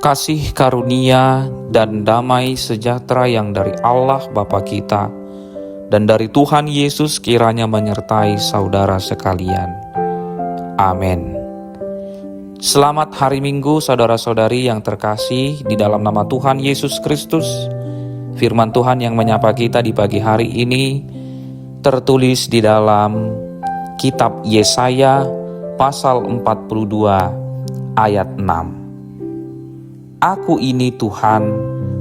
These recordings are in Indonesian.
Kasih karunia dan damai sejahtera yang dari Allah Bapa kita dan dari Tuhan Yesus kiranya menyertai saudara sekalian. Amin. Selamat hari Minggu saudara-saudari yang terkasih di dalam nama Tuhan Yesus Kristus. Firman Tuhan yang menyapa kita di pagi hari ini tertulis di dalam kitab Yesaya pasal 42 ayat 6. Aku ini Tuhan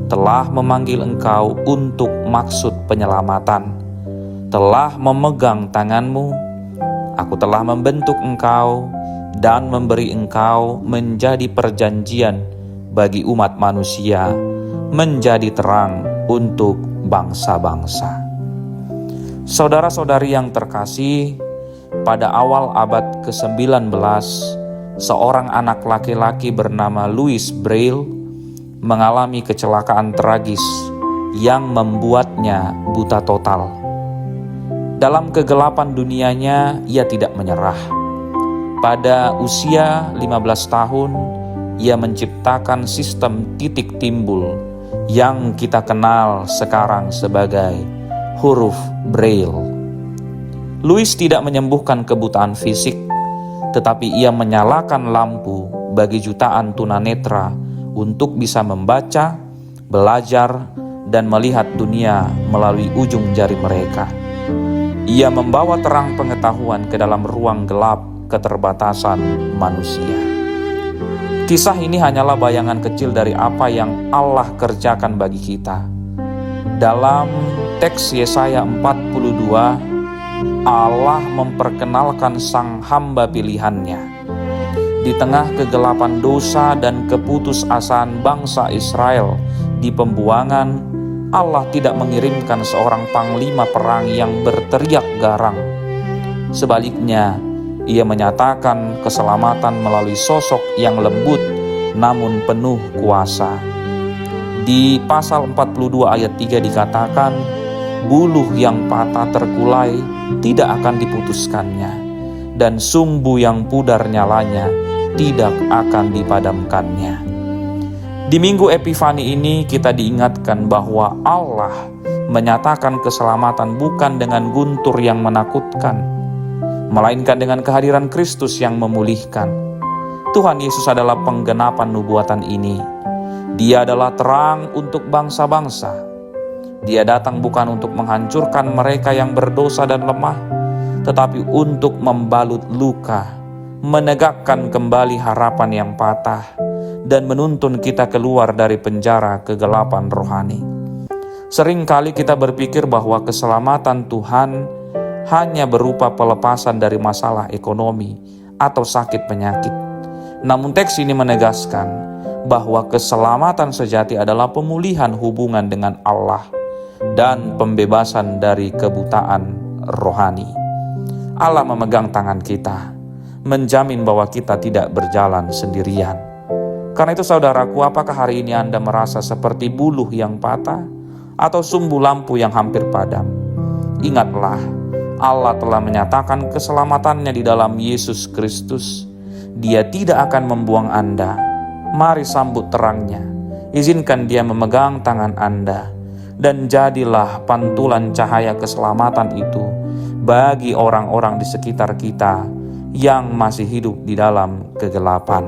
telah memanggil engkau untuk maksud penyelamatan, telah memegang tanganmu, aku telah membentuk engkau dan memberi engkau menjadi perjanjian bagi umat manusia, menjadi terang untuk bangsa-bangsa. Saudara-saudari yang terkasih, pada awal abad ke-19, seorang anak laki-laki bernama Louis Braille mengalami kecelakaan tragis yang membuatnya buta total. Dalam kegelapan dunianya, ia tidak menyerah. Pada usia 15 tahun, ia menciptakan sistem titik timbul yang kita kenal sekarang sebagai huruf Braille. Louis tidak menyembuhkan kebutaan fisik, tetapi ia menyalakan lampu bagi jutaan tunanetra untuk bisa membaca, belajar, dan melihat dunia melalui ujung jari mereka. Ia membawa terang pengetahuan ke dalam ruang gelap keterbatasan manusia. Kisah ini hanyalah bayangan kecil dari apa yang Allah kerjakan bagi kita. Dalam teks Yesaya 42, Allah memperkenalkan sang hamba pilihannya. Di tengah kegelapan dosa dan keputusasaan bangsa Israel di pembuangan, Allah tidak mengirimkan seorang panglima perang yang berteriak garang. Sebaliknya, Ia menyatakan keselamatan melalui sosok yang lembut namun penuh kuasa. Di pasal 42 ayat 3 dikatakan, buluh yang patah terkulai tidak akan diputuskannya, dan sumbu yang pudar nyalanya tidak akan dipadamkannya. Di Minggu Epifani ini kita diingatkan bahwa Allah menyatakan keselamatan bukan dengan guntur yang menakutkan, melainkan dengan kehadiran Kristus yang memulihkan. Tuhan Yesus adalah penggenapan nubuatan ini. Dia adalah terang untuk bangsa-bangsa. Dia datang bukan untuk menghancurkan mereka yang berdosa dan lemah, tetapi untuk membalut luka, menegakkan kembali harapan yang patah, dan menuntun kita keluar dari penjara kegelapan rohani. Seringkali kita berpikir bahwa keselamatan Tuhan hanya berupa pelepasan dari masalah ekonomi atau sakit penyakit. Namun teks ini menegaskan bahwa keselamatan sejati adalah pemulihan hubungan dengan Allah dan pembebasan dari kebutaan rohani. Allah memegang tangan kita, menjamin bahwa kita tidak berjalan sendirian. Karena itu saudaraku, apakah hari ini Anda merasa seperti buluh yang patah atau sumbu lampu yang hampir padam? Ingatlah, Allah telah menyatakan keselamatannya di dalam Yesus Kristus. Dia tidak akan membuang Anda. Mari sambut terangnya. Izinkan Dia memegang tangan Anda, dan jadilah pantulan cahaya keselamatan itu bagi orang-orang di sekitar kita yang masih hidup di dalam kegelapan.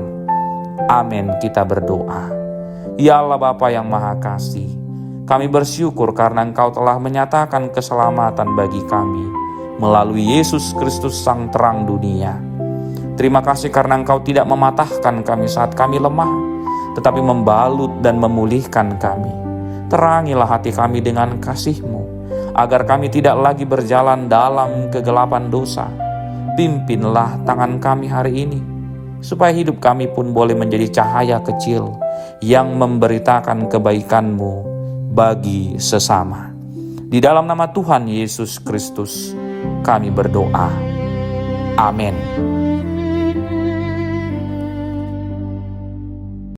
Amin, kita berdoa. Ya Allah Bapa yang Maha Kasih, kami bersyukur karena Engkau telah menyatakan keselamatan bagi kami melalui Yesus Kristus Sang Terang Dunia. Terima kasih karena Engkau tidak mematahkan kami saat kami lemah, tetapi membalut dan memulihkan kami. Terangilah hati kami dengan kasih-Mu, agar kami tidak lagi berjalan dalam kegelapan dosa. Pimpinlah tangan kami hari ini, supaya hidup kami pun boleh menjadi cahaya kecil yang memberitakan kebaikan-Mu bagi sesama. Di dalam nama Tuhan Yesus Kristus, kami berdoa. Amin.